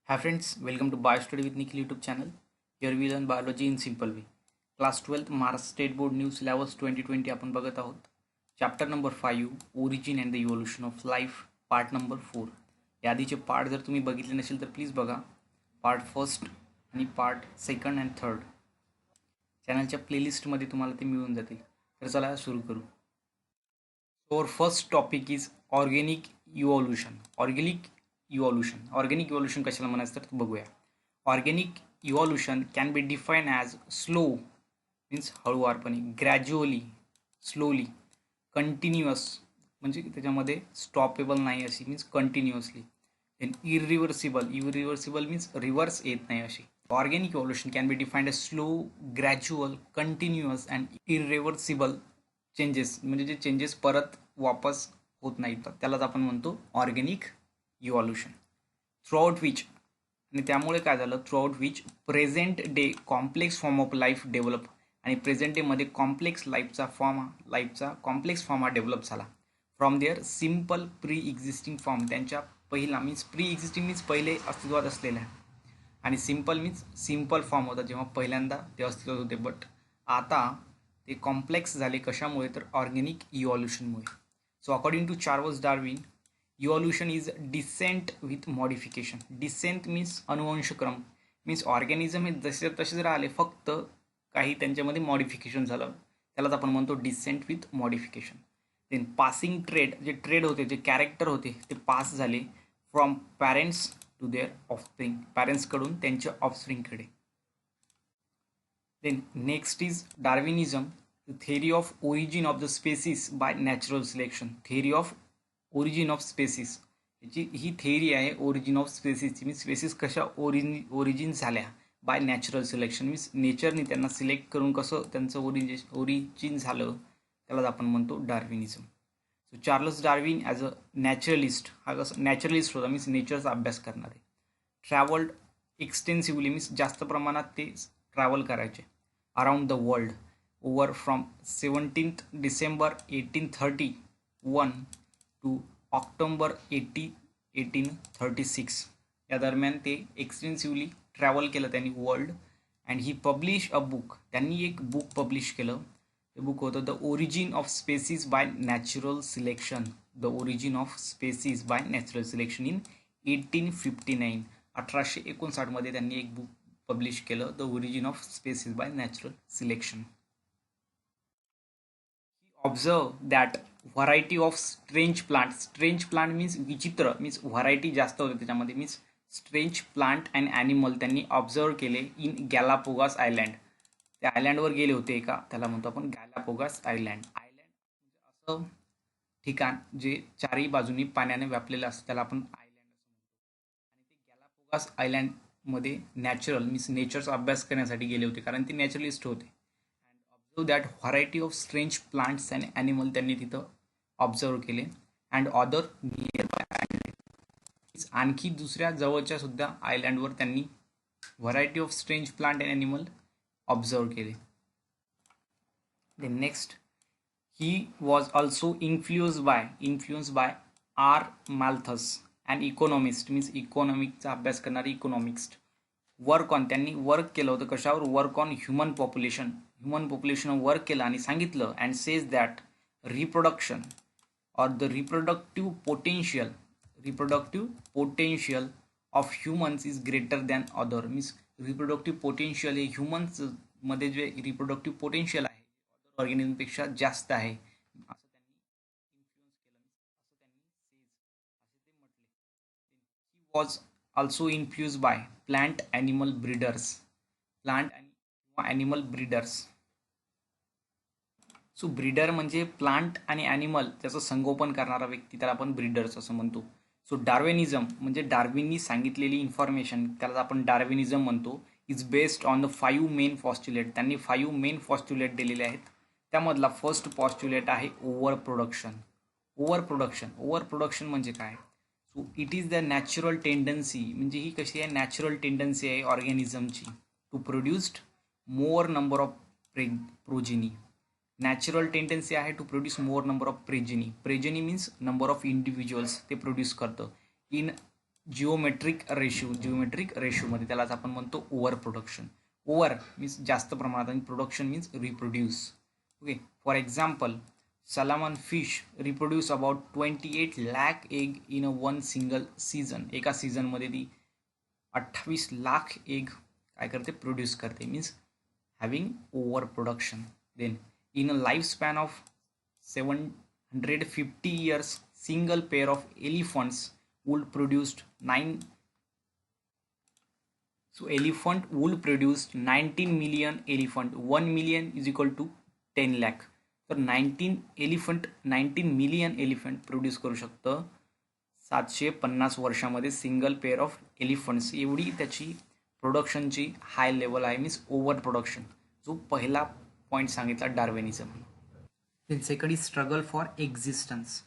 Hi friends, welcome to BioStudy with Nikhil YouTube channel. Here we learn biology in simple way. Class 12th Maharashtra State Board New Syllabus 2020 आपण बघत आहोत. Chapter number 5 origin and the evolution of life part number 4. या आधीचे part जर तुम्ही बघितले नसेल तर प्लीज बघा. पार्ट फर्स्ट आणि पार्ट सेकंड अँड थर्ड चॅनलच्या प्लेलिस्टमध्ये तुम्हाला ते मिळून जातील. तर चला सुरू करू. So our first topic is organic evolution. Organic evolution कशाला म्हणायचं तर बघूया. Organic evolution can be defined as slow means हळूवारपणे, gradually, slowly, continuous म्हणजे त्याच्यामध्ये स्टॉपेबल नाही अशी means continuously, then irreversible means reverse येत नाही अशी. Organic evolution can be defined as slow, gradual, continuous and irreversible changes, म्हणजे जे चेंजेस परत वापस होत नाहीत त्यालाच आपण म्हणतो ऑर्गॅनिक इव्होल्युशन. थ्रूआउट विच, आणि त्यामुळे काय झालं, throughout which present day complex form of life develop, आणि प्रेझेंट डेमध्ये कॉम्प्लेक्स लाईफचा कॉम्प्लेक्स फॉर्म हा डेव्हलप झाला from there simple pre existing form. त्यांच्या पहिला मीन्स प्री एक्झिस्टिंग मीन्स पहिले अस्तित्वात असलेल्या, आणि सिम्पल मीन्स सिम्पल फॉर्म होता जेव्हा पहिल्यांदा ते अस्तित्वात होते, बट आता ते कॉम्प्लेक्स झाले. कशामुळे तर ऑर्गॅनिक इव्होल्युशनमुळे. So according to Charles Darwin, evolution is descent with modification. Descent means अनुवंशक्रम, मीन्स ऑर्गॅनिझम हे जसे तसेच राहिले, फक्त काही त्यांच्यामध्ये मॉडिफिकेशन झालं, त्यालाच आपण म्हणतो descent with modification. Then passing trait, जे ट्रेड होते, जे कॅरेक्टर होते ते पास झाले from parents to their offspring, पॅरेंट्सकडून त्यांच्या ऑफस्प्रिंगकडे. Then next is Darwinism, the theory of origin of the species by natural selection. Theory of origin of species, he theory आहे ओरिजिन ऑफ स्पेसिसची. मीन्स स्पेसिस कशा origin झाल्या bye natural selection, means नेचरने त्यांना select करून कसं त्यांचं origin झालं, त्यालाच आपण म्हणतो Darwinism. So Charles Darwin as a naturalist, हा कसं नॅचरलिस्ट होता, मीन्स नेचरचा अभ्यास करणारे. ट्रॅव्हल्ड एक्सटेन्सिव्हली, मीन्स जास्त प्रमाणात ते ट्रॅव्हल करायचे around the world over from 17th December 1831 to October 1836 या दरम्यान ते एक्सटेन्सिव्हली ट्रॅव्हल केलं त्यांनी world. And he publish a book, त्यांनी एक बुक पब्लिश केलं. ते बुक होतं the origin of species by natural selection. The origin of species by natural selection in 1859, 1859 त्यांनी एक बुक पब्लिश केलं, the origin of species by natural selection. He observe that variety of strange plant means विचित्र, means variety जास्त होते त्याच्यामध्ये, means strange plant and animal त्यांनी observe केले in गॅलापोगास island. त्या आयलँडवर गेले होते एका, त्याला म्हणतो आपण गॅलापोगास आयलँड. आयलँड म्हणजे असं ठिकाण जे चारही बाजूनी पाण्याने व्यापलेलं असतं, त्याला आपण आयलँड असं म्हणतो. आणि ते गॅलापोगास आयलँडमध्ये नॅचरल मीन्स नेचरचा अभ्यास करण्यासाठी गेले होते, कारण ते नॅचरलिस्ट होते. And observe that variety of strange plants and animal त्यांनी तिथं ऑब्झर्व केले. And other nearby island, आणखी दुसऱ्या जवळच्या सुद्धा आयलँडवर त्यांनी variety of strange plant and animal observe केले. Then next, he was also influence by R Malthus, and economist means इकॉनॉमिकचा अभ्यास करणारे इकॉनॉमिस्ट. वर्क ऑन, त्यांनी वर्क केलं होतं कशावर, work on human population work केलं आणि सांगितलं. अँड सेज दॅट रिप्रोडक्शन और the reproductive potential of humans is greater than other. Means reproductive potential हे ह्युमन्स मध्ये जे रिप्रोडक्टिव्ह पोटेन्शियल आहे अदर ऑर्गॅनिझमपेक्षा जास्त आहे, असं त्यांनी इन्फ्लुएन्स केलं, असं त्यांनी असे ते म्हटले. ही was also influence by plant animal breeders. So breeder म्हणजे प्लांट आणि ॲनिमल त्याचं संगोपन करणारा व्यक्ती, त्याला आपण ब्रीडर्स असं म्हणतो. सो डार्विनिझम म्हणजे डार्विननी सांगितलेली इन्फॉर्मेशन, त्याला आपण डार्विनिझम म्हणतो. Is based on the 5 main postulate. त्यांनी 5 मेन पॉस्ट्युलेट दिलेले आहेत. त्यामधला फर्स्ट पॉस्ट्युलेट आहे ओव्हर प्रोडक्शन म्हणजे काय. So it is the natural tendency, म्हणजे ही कशी आहे, नॅचरल टेंडन्सी आहे ऑर्गॅनिझमची to produced more number of progeny. Natural tendency आहे to produce more number of progeny means number of individuals ते प्रोड्यूस करतं इन जिओमेट्रिक रेशोमध्ये त्यालाच आपण म्हणतो ओव्हर प्रोडक्शन. ओव्हर मीन्स जास्त प्रमाणात आणि production means reproduce. Okay, for example salmon fish reproduce about 28 lakh egg in a one single season. एका सीझनमध्ये ती 28 लाख एग काय करते, प्रोड्यूस करते, means having over production. Then in a life span of 750 years, single pair of elephants would produce 9. So elephant would produce 19 million elephant. 1 million is equal to 10 lakh. तर 19 million elephant produce करू शकतं 750 वर्षामध्ये single pair of elephants. एवढी त्याची प्रोडक्शनची high level आहे, means over production, जो पहिला पॉईंट सांगितला Darwinism. Then second is struggle for existence.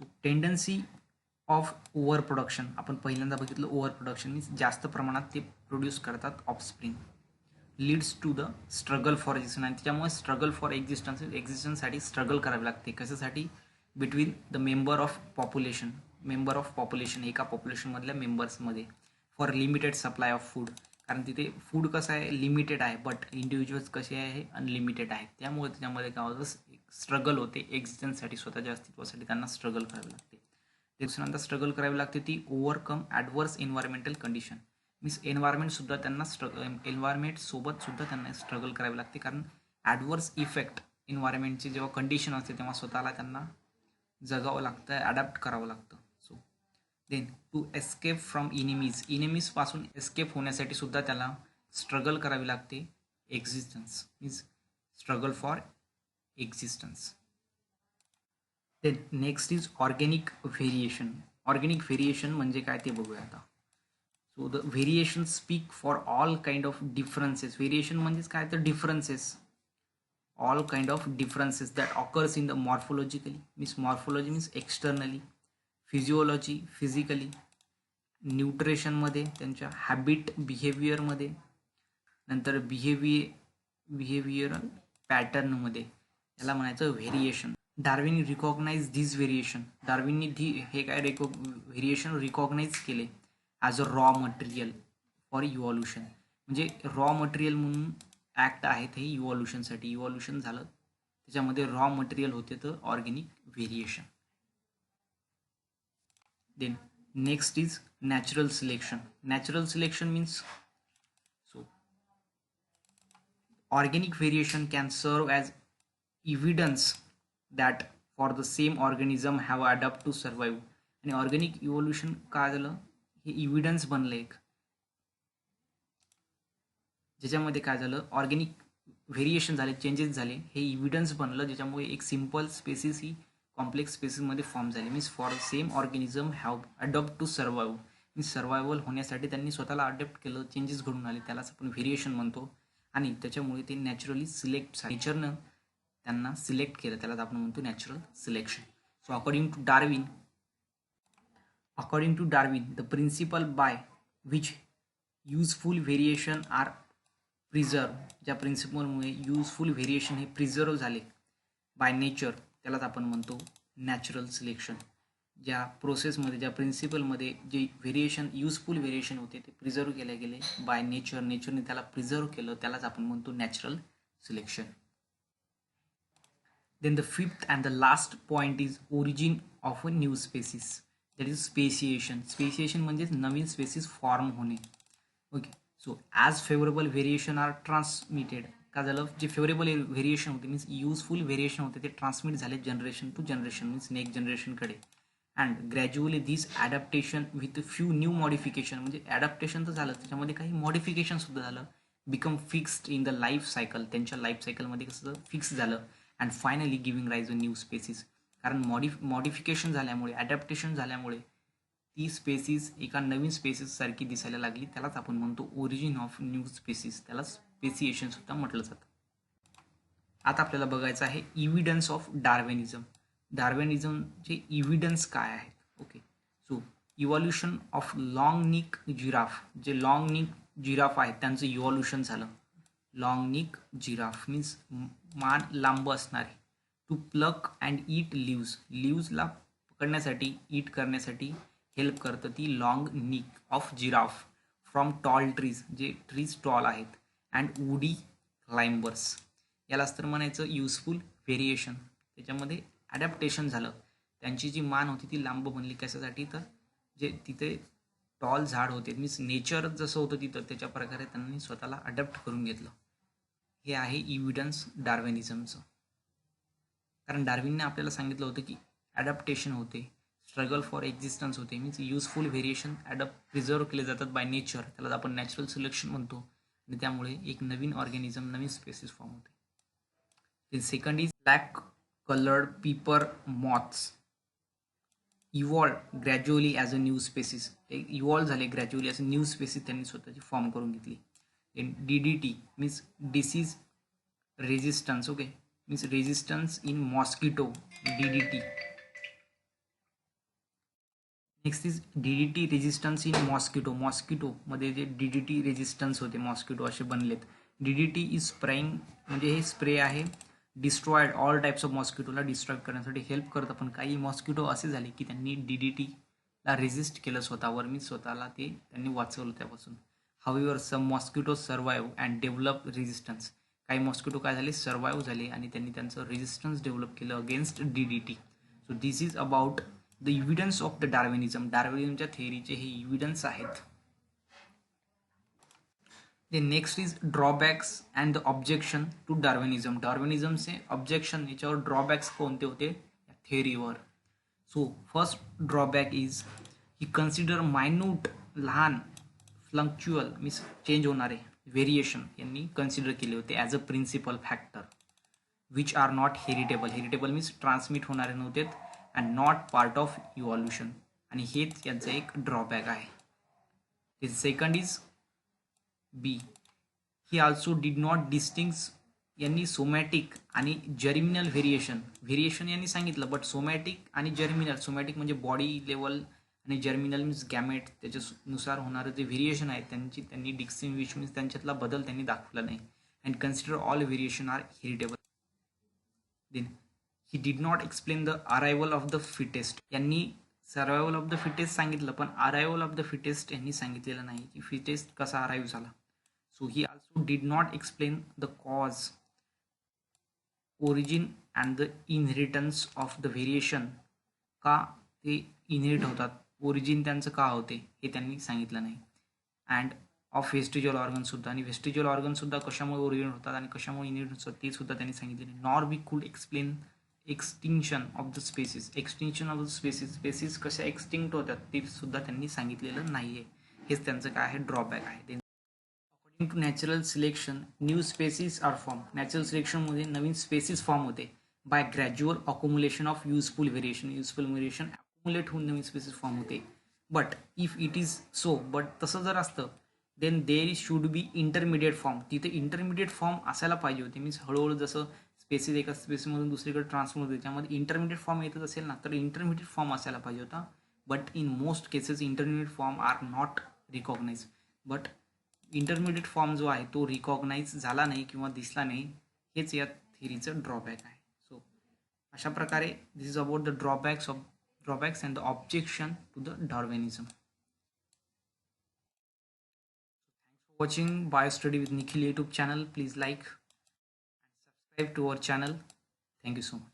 So tendency of over production, आपण पहिल्यांदा बघितलं ओव्हर प्रोडक्शन मीन्स जास्त प्रमाणात ते प्रोड्यूस करतात offspring, leads to the struggle for existence. आणि त्याच्यामुळे स्ट्रगल फॉर एक्झिस्टन्ससाठी स्ट्रगल करावे लागते. कशासाठी, between the member of population एका पॉप्युलेशनमधल्या मेंबर्समध्ये, for limited supply of food. कारण तिथे फूड कसं आहे, लिमिटेड आहे, बट इंडिव्हिज्युअल्स कसे आहे, अनलिमिटेड आहेत. त्यामुळे त्याच्यामध्ये काय होतं, स्ट्रगल होते एक्झिस्टन्ससाठी, स्वतःच्या अस्तित्वासाठी त्यांना स्ट्रगल करावे लागते. दुसऱ्यांदा स्ट्रगल करावी लागते ती overcome adverse environmental condition. Means एन्व्हायरमेंटसुद्धा त्यांना एन्व्हायरमेंटसोबतसुद्धा त्यांना स्ट्रगल करावी लागते. कारण ॲडवर्स इफेक्ट एन्व्हायरमेंटची जेव्हा कंडिशन असते तेव्हा स्वतःला त्यांना जगावं लागतं, ॲडॅप्ट करावं लागतं. So then to escape from इनिमीजपासून एस्केप होण्यासाठी सुद्धा त्याला स्ट्रगल करावी लागते. Existence means struggle for existence. Then next is organic variation. Organic variation म्हणजे काय ते बघूया आता. So the variation speak for all kind of differences. Variation म्हणजेच काय तर differences, all kind of differences that occurs in the morphologically means externally, physiology physically, न्यूट्रिशनमध्ये, त्यांच्या हॅबिट बिहेवियरमध्ये, नंतर बिहेवियरल पॅटर्नमध्ये, याला म्हणायचं variation. Darwin recognise this variation. डार्विननी हे काय व्हेरिएशन रिकॉग्नाइज केले as a raw material for evolution. म्हणजे रॉ मटेरियल म्हणून ॲक्ट आहेत हे इव्हॉल्युशनसाठी. इव्हॉल्युशन झालं त्याच्यामध्ये रॉ मटेरियल होते तर organic variation. Then next is natural selection. Natural selection means organic variation can serve as evidence that for the same organism have adapted to survive. आणि organic evolution काय झालं, हे इव्हिडन्स बनलं एक, ज्याच्यामध्ये काय झालं, ऑर्गॅनिक व्हेरिएशन झाले, चेंजेस झाले, हे इव्हिडन्स बनलं, ज्याच्यामुळे एक सिम्पल स्पेसिस ही कॉम्प्लेक्स स्पेसिसमध्ये फॉर्म झाली. Means for same organism have adopt to survive. Means survival होण्यासाठी त्यांनी स्वतःला अडॅप्ट केलं, चेंजेस घडून आले, त्यालाच आपण व्हेरिएशन म्हणतो. आणि त्याच्यामुळे ते नॅचरली नेचरनं त्यांना सिलेक्ट केलं, त्यालाच आपण म्हणतो natural selection. So according to Darwin the principle by which useful variation are preserve. ज्या प्रिन्सिपलमुळे युजफुल व्हेरिएशन हे प्रिझर्व झाले बाय नेचर, त्यालाच आपण म्हणतो नॅचरल सिलेक्शन. ज्या प्रोसेसमध्ये, ज्या प्रिन्सिपलमध्ये जे व्हेरिएशन, युजफुल व्हेरिएशन होते ते प्रिझर्व केले गेले बाय नेचरने त्याला प्रिझर्व केलं, त्यालाच आपण म्हणतो natural selection. Then the fifth and the last point is origin of a new species, that is speciation. Speciation म्हणजेच नवीन स्पेसिस फॉर्म होणे. Okay, so as favourable variation are transmitted. का झालं, जे फेवरेबल व्हेरिएशन होते मीन्स युजफुल व्हेरिएशन होते ते transmit झाले generation to generation, means next जनरेशनकडे. And gradually this adaptation with few new modification, म्हणजे ॲडॅप्टेशन तर झालं, त्याच्यामध्ये काही मॉडिफिकेशनसुद्धा झालं, become fixed in the life cycle, त्यांच्या लाईफ सायकलमध्ये कसं फिक्स झालं. And finally giving rise a new species. कारण मॉडिफिकेशन झाल्यामुळे, ॲडॅप्टेशन झाल्यामुळे ती स्पेसिस एका नवीन स्पेसिससारखी दिसायला लागली, त्यालाच आपण म्हणतो ओरिजिन ऑफ न्यू स्पेसिस, त्याला स्पेसिएशनसुद्धा म्हटलं जातं. आता आपल्याला बघायचं आहे इव्हिडन्स ऑफ डार्विनिझम. डार्विनिझमचे इव्हिडन्स काय आहेत. Okay, so evolution of long neck giraffe. जे लॉंग निक जिराफ आहेत त्यांचं इव्हॉल्युशन झालं. लॉंग निक जिराफ मीन्स मान लांब असणारे. To pluck and eat leaves. लिव्जला पकडण्यासाठी, ईट करण्यासाठी हेल्प करतं ती long neck of giraffe from tall trees, जे ट्रीज टॉल आहेत, अँड वुडी क्लाइंबर्स. यालाच तर म्हणायचं युजफुल व्हेरिएशन. त्याच्यामध्ये ॲडॅप्टेशन झालं, त्यांची जी मान होती ती लांब बनली. कशासाठी? तर जे तिथे टॉल झाड होते, मीन्स नेचर जसं होतं तिथं त्याच्या प्रकारे त्यांनी स्वतःला अडॅप्ट करून घेतलं. हे आहे इव्हिडन्स डार्विनिझमचं. कारण डार्विनने आपल्याला सांगितलं होतं की ॲडॅप्टेशन होते, स्ट्रगल फॉर एक्झिस्टन्स होते, मीन्स युजफुल व्हेरिएशन प्रिझर्व केले जातात बाय नेचर, त्याला आपण नॅचरल सिलेक्शन म्हणतो, आणि त्यामुळे एक नवीन ऑर्गॅनिझम, नवीन स्पेसिस फॉर्म होते. Second is black coloured pepper moths evolve gradually as a new species. ते इव्हॉल्व झाले gradually as a new species, त्यांनी स्वतःची फॉर्म करून घेतली. DDT means disease resistance. Okay, means resistance in mosquito, DDT. Next is DDT resistance in मॉस्किटोमध्ये जे DDT resistance होते mosquito असे बनलेत. DDT इज स्प्रेइंग, म्हणजे हे स्प्रे आहे डिस्ट्रॉयड ऑल टाइप्स ऑफ मॉस्किटोला डिस्ट्रॉय करण्यासाठी हेल्प करतं. पण काही मॉस्किटो असे झाले की त्यांनी DDTला रेजिस्ट केलं स्वतःवर, मी स्वतःला ते त्यांनी वाचवलं त्यापासून. However some mosquito survive and develop resistance. काही मॉस्किटो काय झाले, सर्वाईव्ह झाले आणि त्यांनी त्यांचं रेजिस्टन्स डेव्हलप केलं against DDT. So this is about the evidence of the डार्विनिझमच्या थेअरीचे हे इव्हिडन्स आहेत. The next is drawbacks and the objection to Darwinism. डार्विनिझमचे ऑब्जेक्शन, याच्यावर ड्रॉबॅक्स कोणते होते या थेअरीवर. So first drawback is he consider minute, लहान फ्लक्च्युअल मीन्स चेंज होणारे व्हेरिएशन यांनी कन्सिडर केले होते as a principal factor, which are not heritable means transmit होणारे नव्हते and not part of evolution, आणि हेच यांचं एक ड्रॉबॅक आहे. Second is B, he also did not distinguish. यांनी सोमॅटिक आणि जर्मिनल व्हेरिएशन यांनी सांगितलं, बट सोमॅटिक आणि जर्मिनल, सोमॅटिक म्हणजे बॉडी लेवल आणि जर्मिनल मीन्स गॅमेट, त्याच्यानुसार होणारं जे व्हेरिएशन आहे त्यांनी डिस्टिंग्विश मीन्स त्यांच्यातला बदल त्यांनी दाखवला नाही. And consider all variation are heritable. Then he did not explain the arrival of the fittest. यांनी सर्वायवल ऑफ द फिटेस्ट सांगितलं, पण अरायवल ऑफ द फिटेस्ट यांनी सांगितलेलं नाही की फिटेस्ट कसा अराईव्ह झाला. So he also did not explain the cause, origin and the inheritance of the variation. का ते इनहेरिट होतात, ओरिजिन त्यांचं का होते हे त्यांनी सांगितलं नाही. अँड ऑफ व्हेस्टिज्युअल ऑर्गन सुद्धा, आणि व्हेस्टिज्युअल ऑर्गन सुद्धा कशामुळे ओरिजिन होतात आणि कशामुळे इनहेरिट होतात ते सुद्धा त्यांनी सांगितले नाही. Nor we could explain extinction of the species. Species कशा एक्सटिंक्ट होतात ते सुद्धा त्यांनी सांगितलेलं नाही आहे. हेच त्यांचं काय आहे, ड्रॉबॅक आहे. According to natural selection, new species are formed. Natural सिलेक्शनमध्ये नवीन स्पेसिस फॉर्म होते by gradual accumulation of useful variation accumulate होऊन नवीन स्पेसिस फॉर्म होते. But if it is so, but तसं जर असतं, then there should be intermediate form. तिथे इंटरमिडिएट फॉर्म असायला पाहिजे होते. मीन्स हळूहळू जसं स्पेसिस एका स्पेसमधून दुसरीकडे ट्रान्सफर होते, त्याच्यामध्ये इंटरमिडिएट फॉर्म येतच असेल ना, तर इंटरमिडिएट फॉर्म असायला पाहिजे होता. But in most cases intermediate form are not recognise. But intermediate form जो आहे तो रिकॉग्नाइज झाला नाही किंवा दिसला नाही, हेच या थिअरीचं ड्रॉबॅक आहे. सो अशा प्रकारे this is about the drawbacks and the objection to the Darwinism. Thanks for watching Biostudy with Nikhil YouTube channel. Please like and subscribe to our channel. Thank you so much.